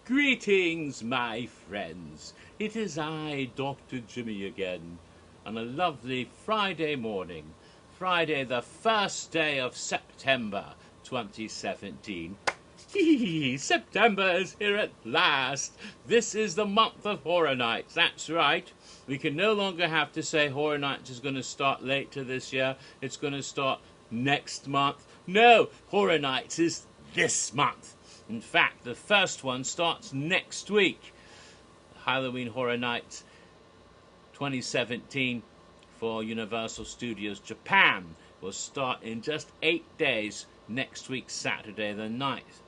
Greetings, my friends. It is I, Dr. Jimmy, again, on a lovely Friday morning. Friday, the first day of September 2017. September is here at last. This is the month of Horror Nights. That's right. We can no longer have to say Horror Nights is going to start later this year. It's going to start next month. No, Horror Nights is this month. In fact, the first one starts next week. Halloween Horror Nights 2017 for Universal Studios Japan will start in just 8 days next week, Saturday the 9th.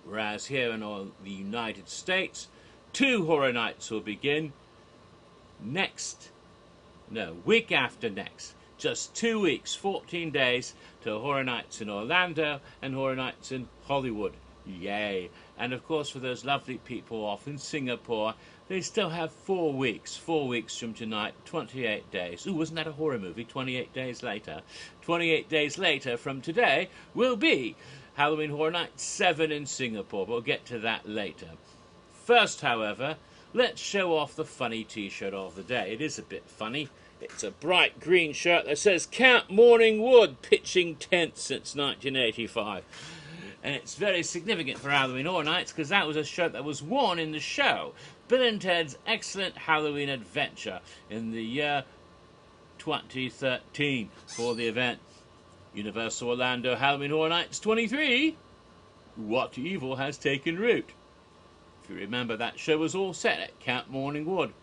Whereas here in all the United States, 2 Horror Nights will begin week after next. Just 2 weeks, 14 days to Horror Nights in Orlando and Horror Nights in Hollywood. Yay. And of course, for those lovely people off in Singapore, they still have 4 weeks. 4 weeks from tonight, 28 days. Ooh, wasn't that a horror movie? 28 days later. 28 days later from today will be Halloween Horror Nights 7 in Singapore. We'll get to that later. First, however, let's show off the funny t-shirt of the day. It is a bit funny. It's a bright green shirt that says Camp Morning Wood, pitching tents since 1985. And it's very significant for Halloween Horror Nights because that was a shirt that was worn in the show, Bill and Ted's Excellent Halloween Adventure, in the year 2013 for the event Universal Orlando Halloween Horror Nights 23, What Evil Has Taken Root. If you remember, that show was all set at Camp Morning Wood,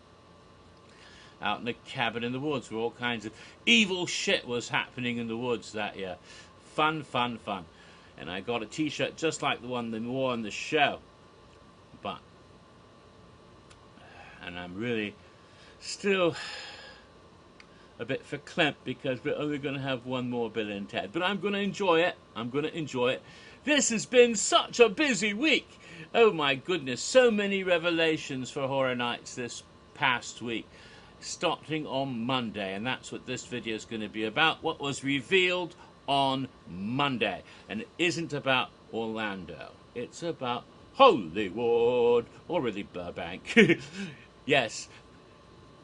out in a cabin in the woods where all kinds of evil shit was happening in the woods that year. Fun, fun, fun. And I got a t-shirt just like the one they wore on the show. And I'm really still a bit verklempt because we're only going to have one more Bill and Ted. But I'm going to enjoy it. I'm going to enjoy it. This has been such a busy week. Oh my goodness, so many revelations for Horror Nights this past week. Starting on Monday, and that's what this video is going to be about. What was revealed on Monday. And it isn't about Orlando. It's about Hollywood, or really Burbank. Yes,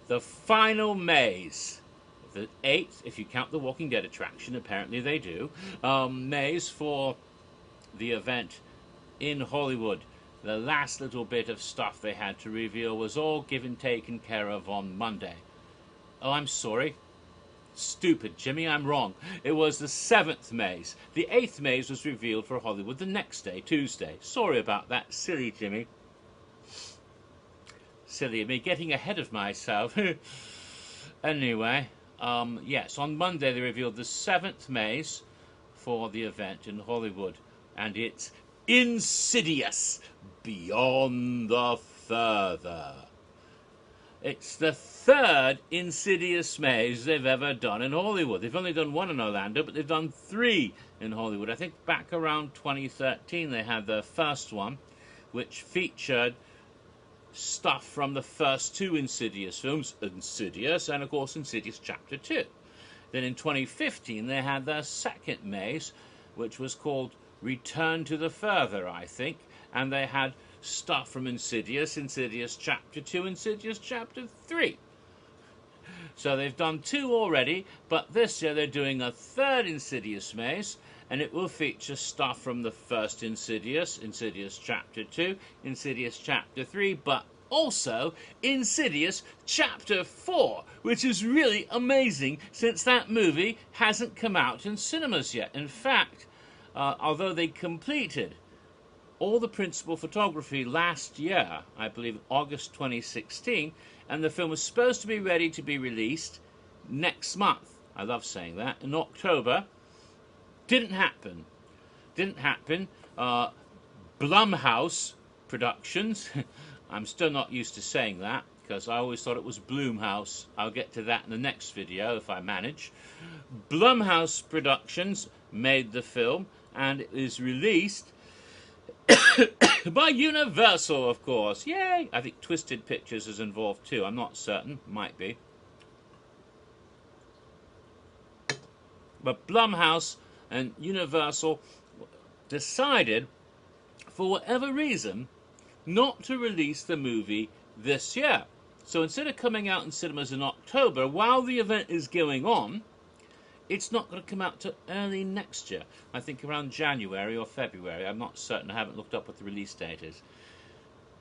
the final maze, the 8th, if you count the Walking Dead attraction, apparently they do, maze for the event in Hollywood. The last little bit of stuff they had to reveal was all taken care of on Monday. Oh, I'm sorry. Stupid, Jimmy, I'm wrong. It was the 7th maze. The 8th maze was revealed for Hollywood the next day, Tuesday. Sorry about that. Silly, Jimmy. Silly of me, getting ahead of myself. Anyway, yes, on Monday they revealed the 7th maze for the event in Hollywood. And it's Insidious Beyond the Further. It's the 3rd Insidious maze they've ever done in Hollywood. They've only done 1 in Orlando, but they've done 3 in Hollywood. I think back around 2013 they had their first one, which featured stuff from the first 2 Insidious films, Insidious and of course Insidious Chapter 2. Then in 2015 they had their 2nd maze, which was called Return to the Further, I think, and they had stuff from Insidious, Insidious Chapter 2, Insidious Chapter 3. So they've done 2 already, but this year they're doing a 3rd Insidious maze, and it will feature stuff from the first Insidious, Insidious Chapter 2, Insidious Chapter 3, but also Insidious Chapter 4, which is really amazing since that movie hasn't come out in cinemas yet. In fact, although they completed all the principal photography last year, I believe August 2016, and the film was supposed to be ready to be released next month. I love saying that. In October. Didn't happen. Didn't happen. Blumhouse Productions. I'm still not used to saying that because I always thought it was Bloomhouse. I'll get to that in the next video if I manage. Blumhouse Productions made the film, and it is released by Universal, of course. Yay! I think Twisted Pictures is involved too. I'm not certain. Might be. But Blumhouse and Universal decided, for whatever reason, not to release the movie this year. So instead of coming out in cinemas in October, while the event is going on, it's not going to come out till early next year. I think around January or February. I'm not certain. I haven't looked up what the release date is.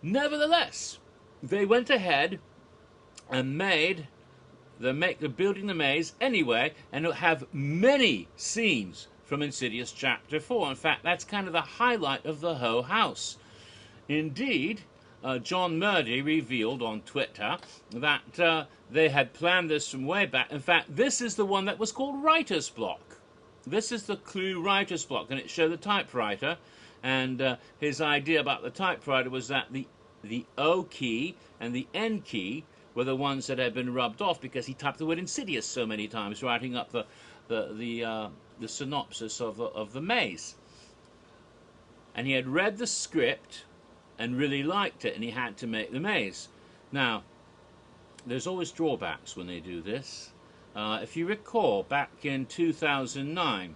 Nevertheless, they went ahead and they're building the maze anyway, and it'll have many scenes from Insidious Chapter 4. In fact, that's kind of the highlight of the whole house. Indeed, John Murdy revealed on Twitter that they had planned this from way back. In fact, this is the one that was called Writer's Block. This is the clue Writer's Block, and it showed the typewriter. And his idea about the typewriter was that the O key and the N key were the ones that had been rubbed off because he typed the word insidious so many times, writing up the synopsis of the maze. And he had read the script and really liked it, and he had to make the maze. Now, there's always drawbacks when they do this. If you recall, back in 2009,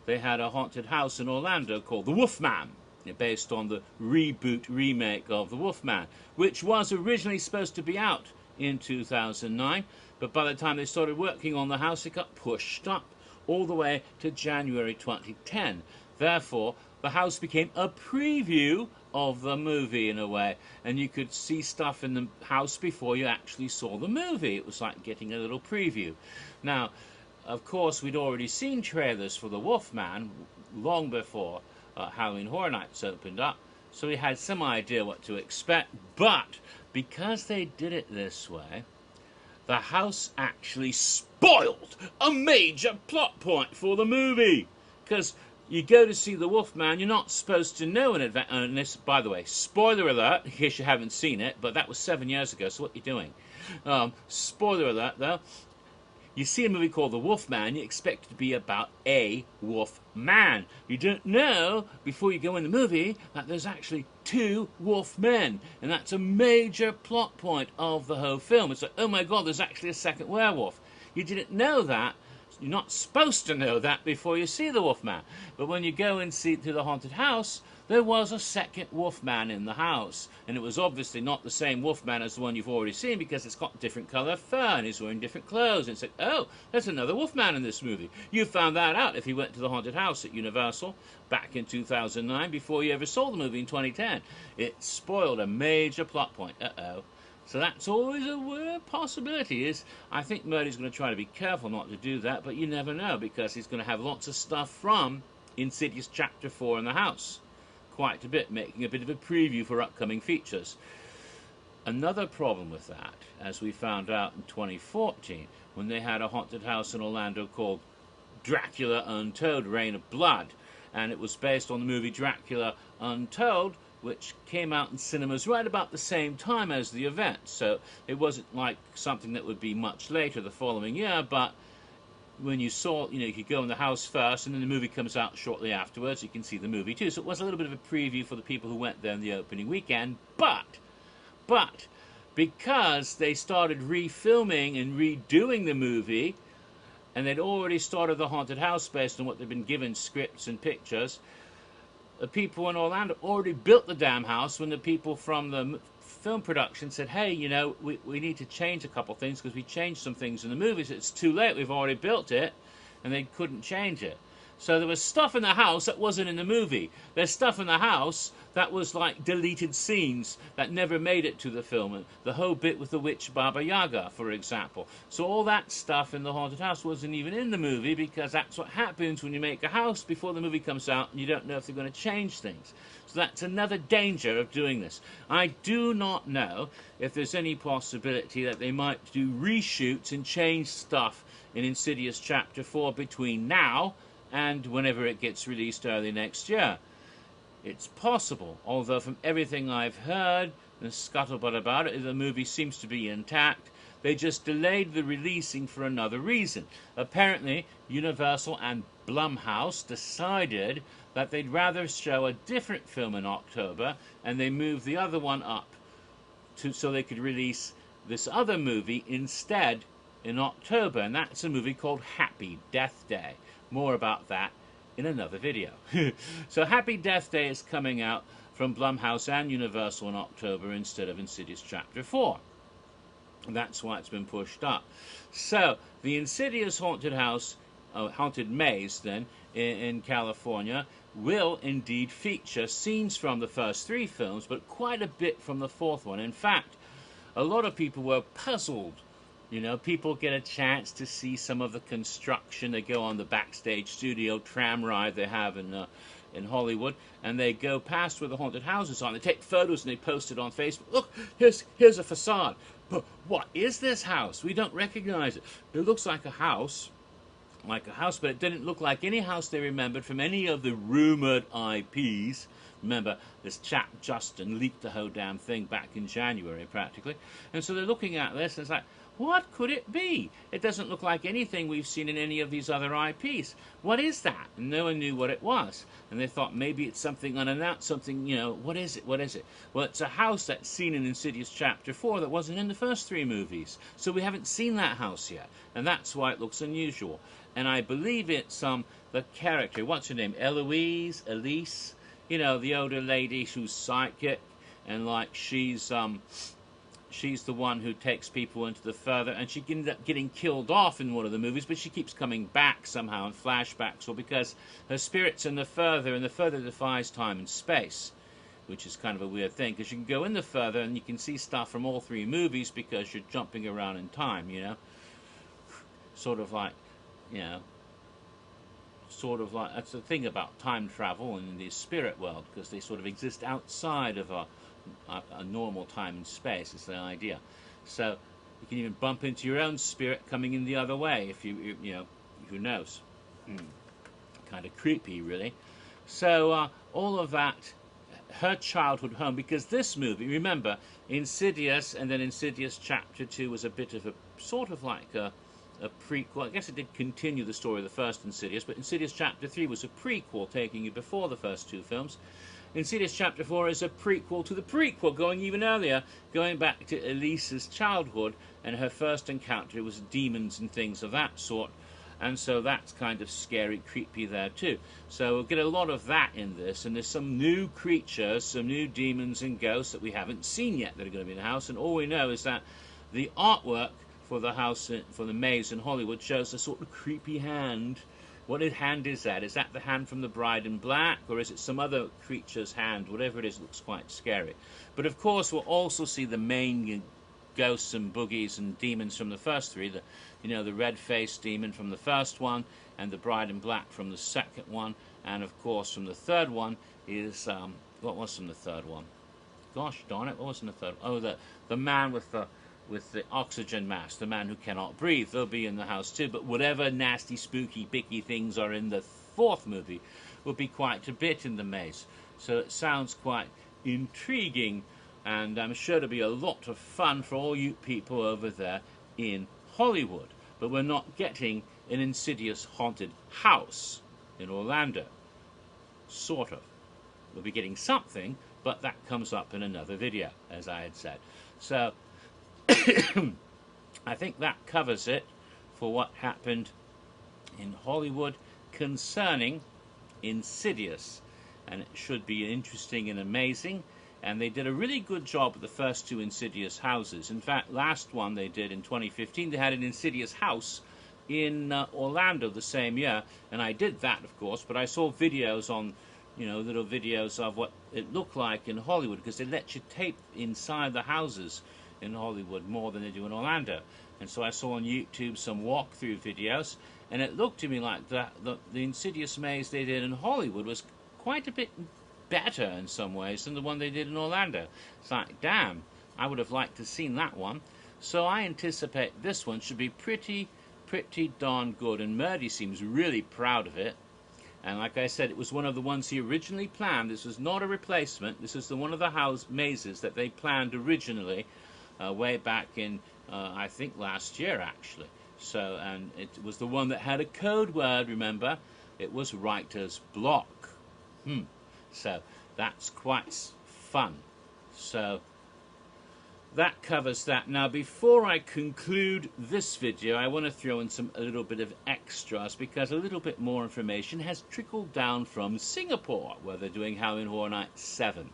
they had a haunted house in Orlando called the Wolfman, based on the remake of the Wolfman, which was originally supposed to be out in 2009, but by the time they started working on the house, it got pushed up all the way to January 2010. Therefore, the house became a preview of the movie in a way, and you could see stuff in the house before you actually saw the movie. It was like getting a little preview. Now, of course, we'd already seen trailers for the Wolfman long before Halloween Horror Nights opened up, so we had some idea what to expect, but because they did it this way, the house actually spoiled a major plot point for the movie. Because you go to see the Wolfman, you're not supposed to know in advance. And this, by the way, spoiler alert, in case you haven't seen it, but that was 7 years ago, so what are you doing? Spoiler alert, though. You see a movie called The Wolfman, you expect it to be about a wolf man. You don't know, before you go in the movie, that there's actually 2 wolf men. And that's a major plot point of the whole film. It's like, oh my God, there's actually a second werewolf. You didn't know that. You're not supposed to know that before you see the Wolfman. But when you go and see to the haunted house, there was a second Wolfman in the house. And it was obviously not the same Wolfman as the one you've already seen, because it's got different colour fur and he's wearing different clothes. And it's like, oh, there's another Wolfman in this movie. You found that out if you went to the haunted house at Universal back in 2009 before you ever saw the movie in 2010. It spoiled a major plot point. Uh-oh. So that's always a possibility. I think Murdy's going to try to be careful not to do that, but you never know, because he's going to have lots of stuff from Insidious Chapter 4 in the house. Quite a bit, making a bit of a preview for upcoming features. Another problem with that, as we found out in 2014, when they had a haunted house in Orlando called Dracula Untold, Reign of Blood, and it was based on the movie Dracula Untold, which came out in cinemas right about the same time as the event. So it wasn't like something that would be much later the following year, but when you saw, you could go in the house first, and then the movie comes out shortly afterwards. You can see the movie too. So it was a little bit of a preview for the people who went there in the opening weekend. But because they started refilming and redoing the movie, and they'd already started the haunted house based on what they'd been given scripts and pictures, the people in Orlando already built the damn house when the people from the film production said, hey, we need to change a couple things because we changed some things in the movies. It's too late. We've already built it. And they couldn't change it. So there was stuff in the house that wasn't in the movie. There's stuff in the house that was like deleted scenes that never made it to the film. The whole bit with the witch Baba Yaga, for example. So all that stuff in the haunted house wasn't even in the movie, because that's what happens when you make a house before the movie comes out and you don't know if they're going to change things. So that's another danger of doing this. I do not know if there's any possibility that they might do reshoots and change stuff in Insidious Chapter 4 between now and whenever it gets released early next year. It's possible, although from everything I've heard, the scuttlebutt about it, the movie seems to be intact. They just delayed the releasing for another reason. Apparently, Universal and Blumhouse decided that they'd rather show a different film in October, and they moved the other one up so they could release this other movie instead in October, and that's a movie called Happy Death Day. More about that in another video. So Happy Death Day is coming out from Blumhouse and Universal in October instead of Insidious Chapter 4. That's why it's been pushed up. So, the Insidious Haunted House, Haunted Maze, then, in California, will indeed feature scenes from the first 3 films, but quite a bit from the 4th one. In fact, a lot of people were puzzled. You know, people get a chance to see some of the construction. They go on the backstage studio tram ride they have in Hollywood, and they go past where the haunted houses are. They take photos and they post it on Facebook. Look, here's a facade. But what is this house? We don't recognize it. It looks like a house, but it didn't look like any house they remembered from any of the rumored IPs. Remember, this chap Justin leaked the whole damn thing back in January, practically. And so they're looking at this, and it's like, what could it be? It doesn't look like anything we've seen in any of these other IPs. What is that? And no one knew what it was. And they thought maybe it's something unannounced, something, you know, what is it? What is it? Well, it's a house that's seen in Insidious Chapter 4 that wasn't in the first 3 movies. So we haven't seen that house yet. And that's why it looks unusual. And I believe it's the character, what's her name? Elise? You know, the older lady who's psychic. And like she's the one who takes people into the further, and she ended up getting killed off in one of the movies, but she keeps coming back somehow in flashbacks, or because her spirit's in the further, and the further defies time and space, which is kind of a weird thing, because you can go in the further and you can see stuff from all 3 movies because you're jumping around in time, you know, sort of like, you know, that's the thing about time travel and the spirit world, because they sort of exist outside of a normal time and space is the idea. So you can even bump into your own spirit coming in the other way if you know, who knows. Kind of creepy, really. So all of that, her childhood home, because this movie, remember, Insidious and then Insidious Chapter 2 was a bit of a sort of like a prequel. I guess it did continue the story of the first Insidious, but Insidious Chapter 3 was a prequel taking you before the first 2 films. Insidious Chapter 4 is a prequel to the prequel, going even earlier, going back to Elise's childhood, and her first encounter was demons and things of that sort, and so that's kind of scary, creepy there too. So we'll get a lot of that in this, and there's some new creatures, some new demons and ghosts that we haven't seen yet that are going to be in the house, and all we know is that the artwork for the house, for the maze in Hollywood, shows a sort of creepy hand. What hand is that? Is that the hand from the Bride in Black, or is it some other creature's hand? Whatever it is, it looks quite scary. But of course, we'll also see the main ghosts and boogies and demons from the first 3. The red-faced demon from the first one, and the Bride in Black from the second one, and of course from the third one is what was from the third one? Gosh darn it, what was in the third? Oh, the man with the oxygen mask, the man who cannot breathe. They'll be in the house too, but whatever nasty, spooky, bicky things are in the 4th movie will be quite a bit in the maze. So it sounds quite intriguing, and I'm sure it'll be a lot of fun for all you people over there in Hollywood. But we're not getting an Insidious haunted house in Orlando. Sort of. We'll be getting something, but that comes up in another video, as I had said. So I think that covers it for what happened in Hollywood concerning Insidious, and it should be interesting and amazing. And they did a really good job with the first 2 Insidious houses. In fact, last one they did in 2015, they had an Insidious house in Orlando the same year, and I did that, of course, but I saw videos on, little videos of what it looked like in Hollywood, because they let you tape inside the houses in Hollywood more than they do in Orlando. And so I saw on YouTube some walkthrough videos, and it looked to me like the Insidious maze they did in Hollywood was quite a bit better in some ways than the one they did in Orlando. It's like, damn, I would have liked to have seen that one. So I anticipate this one should be pretty darn good, and Murdy seems really proud of it. And like I said, it was one of the ones he originally planned. This was not a replacement. This is one of the house mazes that they planned originally, way back in, I think last year actually. So, and it was the one that had a code word, remember? It was writer's block. So, that's quite fun. So, that covers that. Now, before I conclude this video, I want to throw in a little bit of extras, because a little bit more information has trickled down from Singapore, where they're doing Halloween Horror Nights 7.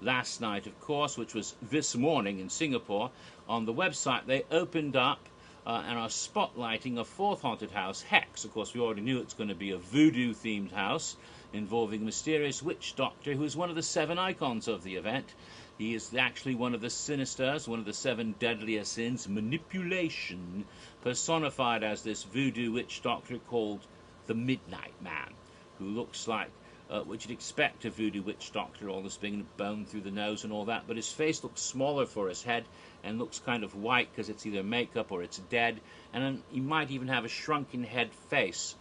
last night, of course, which was this morning in Singapore. On the website, they opened up and are spotlighting a fourth haunted house, Hex. Of course, we already knew it's going to be a voodoo-themed house involving a mysterious witch doctor who is one of the 7 icons of the event. He is actually one of the sinisters, one of the 7 deadlier sins, manipulation, personified as this voodoo witch doctor called the Midnight Man, who looks like what you'd expect a voodoo witch doctor, all this being bone through the nose and all that, but his face looks smaller for his head and looks kind of white because it's either makeup or it's dead, and then he might even have a shrunken head face.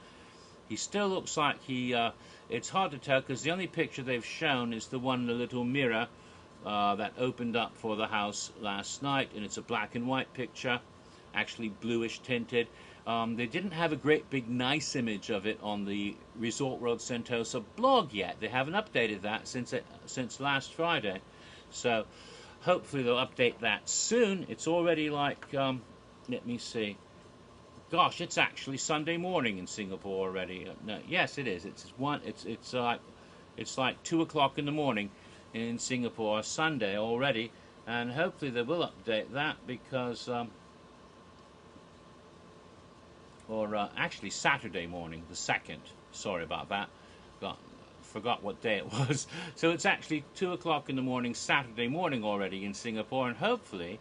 He still looks like it's hard to tell because the only picture they've shown is the one in the little mirror that opened up for the house last night, and it's a black and white picture, actually bluish tinted. They didn't have a great big nice image of it on the Resort World Sentosa blog yet. They haven't updated that since last Friday, so hopefully they'll update that soon. It's already like let me see. Gosh, it's actually Sunday morning in Singapore already. No, yes, it is. It's like 2 o'clock in the morning in Singapore, Sunday already, and hopefully they will update that because. Actually Saturday morning, the 2nd. Sorry about that. Forgot what day it was. So it's actually 2 o'clock in the morning, Saturday morning already in Singapore, and hopefully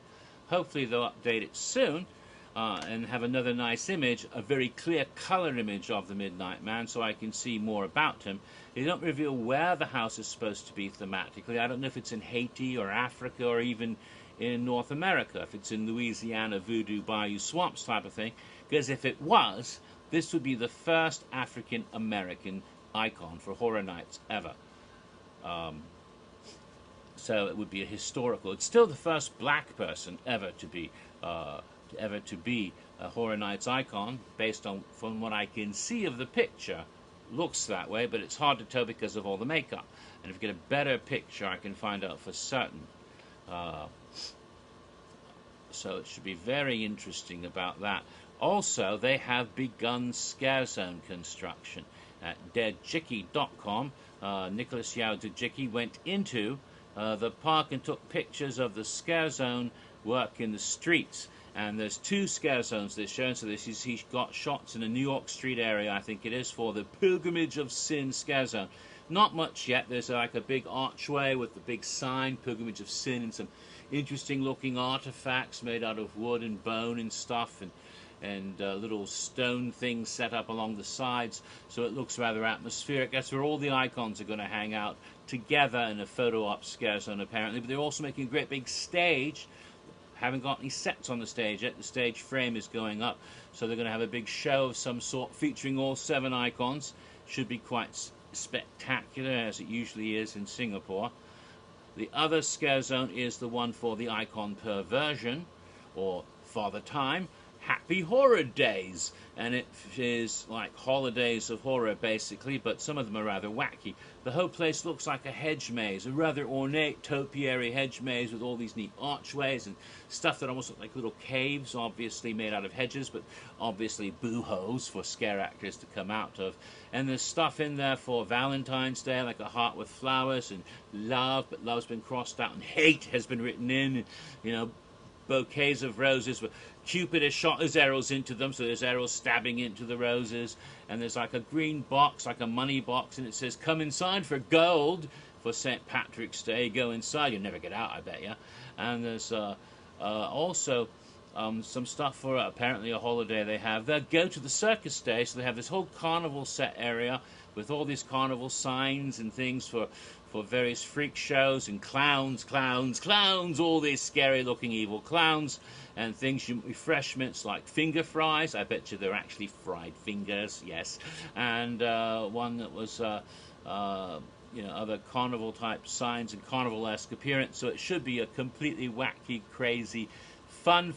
they'll update it soon and have another nice image, a very clear color image of the Midnight Man, so I can see more about him. They don't reveal where the house is supposed to be thematically. I don't know if it's in Haiti or Africa or even in North America, if it's in Louisiana, Voodoo Bayou Swamps type of thing. Because if it was, this would be the first African-American icon for horror nights ever. So it would be a historical. It's still the first black person ever to be a horror nights icon, based on from what I can see of the picture. Looks that way, but it's hard to tell because of all the makeup. And if you get a better picture, I can find out for certain. So it should be very interesting about that. Also, they have begun scare zone construction at deadjicky.com. Nicholas Yao Dejicki went into the park and took pictures of the scare zone work in the streets. And there's 2 scare zones they're showing. So he's got shots in the New York Street area, I think it is, for the Pilgrimage of Sin scare zone. Not much yet. There's like a big archway with the big sign, Pilgrimage of Sin, and some interesting looking artifacts made out of wood and bone and stuff, and little stone things set up along the sides, so it looks rather atmospheric. That's where all the icons are going to hang out together in a photo op scare zone, apparently. But they're also making a great big stage. Haven't got any sets on the stage yet. The stage frame is going up, so they're going to have a big show of some sort featuring all 7 icons. Should be quite spectacular, as it usually is in Singapore. The other scare zone is the one for the icon perversion, or Father Time, Happy Horror Days, and it is like holidays of horror basically, but some of them are rather wacky. The whole place looks like a hedge maze, a rather ornate topiary hedge maze with all these neat archways and stuff that almost look like little caves, obviously made out of hedges, but obviously boo-holes for scare actors to come out of. And there's stuff in there for Valentine's Day, like a heart with flowers, and love, but love's been crossed out, and hate has been written in, and, you know, bouquets of roses with Cupid has shot his arrows into them, so there's arrows stabbing into the roses, and there's like a green box, like a money box, and it says come inside for gold for St. Patrick's Day. Go inside, you'll never get out, I bet you. And there's also some stuff for apparently a holiday they have. They'll go to the Circus Day, so they have this whole carnival set area with all these carnival signs and things for various freak shows and clowns, all these scary looking evil clowns and things, refreshments like finger fries. I bet you they're actually fried fingers, yes. And one that was, other carnival type signs and carnival-esque appearance. So it should be a completely wacky, crazy, fun,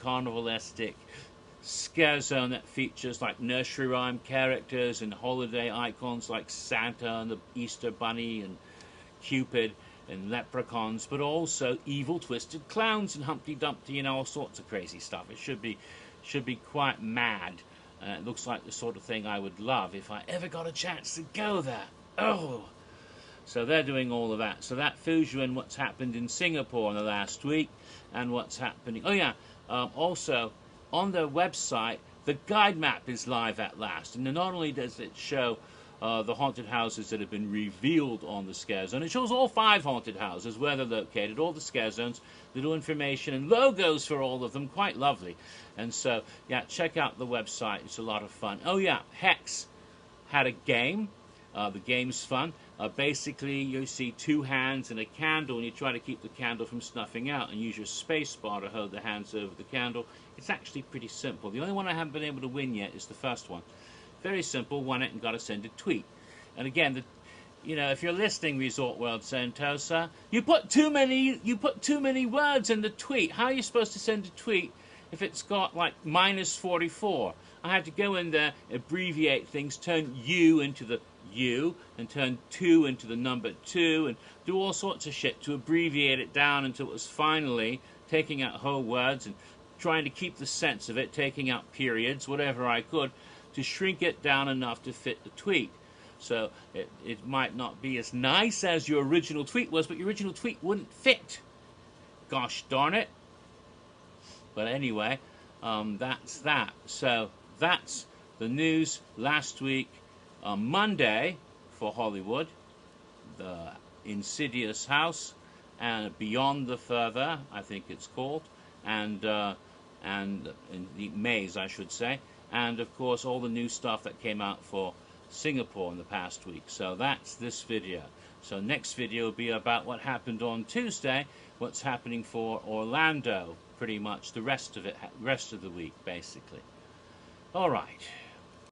carnival-esque scare zone that features like nursery rhyme characters and holiday icons like Santa and the Easter Bunny and Cupid and leprechauns, but also evil twisted clowns and Humpty Dumpty and all sorts of crazy stuff. It should be quite mad. It looks like the sort of thing I would love if I ever got a chance to go there. Oh, So they're doing all of that. So that fills you in what's happened in Singapore in the last week and what's happening. Oh yeah, also on their website, the guide map is live at last. And not only does it show the haunted houses that have been revealed on the scare zone, it shows all 5 haunted houses, where they're located, all the scare zones, little information and logos for all of them, quite lovely. And so, yeah, check out the website, it's a lot of fun. Oh yeah, Hex had a game. The game's fun. Basically, you see 2 hands and a candle, and you try to keep the candle from snuffing out and use your space bar to hold the hands over the candle. It's actually pretty simple. The only one I haven't been able to win yet is the first one. Very simple, won it and got to send a tweet. And again, if you're listening, Resort World Sentosa, you put too many words in the tweet. How are you supposed to send a tweet if it's got like -44? I had to go in there, abbreviate things, turn U into the U, and turn 2 into the number 2, and do all sorts of shit to abbreviate it down until it was finally taking out whole words and trying to keep the sense of it, taking out periods, whatever I could, to shrink it down enough to fit the tweet. So it might not be as nice as your original tweet was, but your original tweet wouldn't fit. Gosh darn it. But anyway, that's that. So that's the news last week. Monday for Hollywood, the Insidious House, and Beyond the Further, I think it's called, and in the Maze, I should say, and of course all the new stuff that came out for Singapore in the past week. So that's this video. So next video will be about what happened on Tuesday, what's happening for Orlando, pretty much the rest of the week, basically. All right.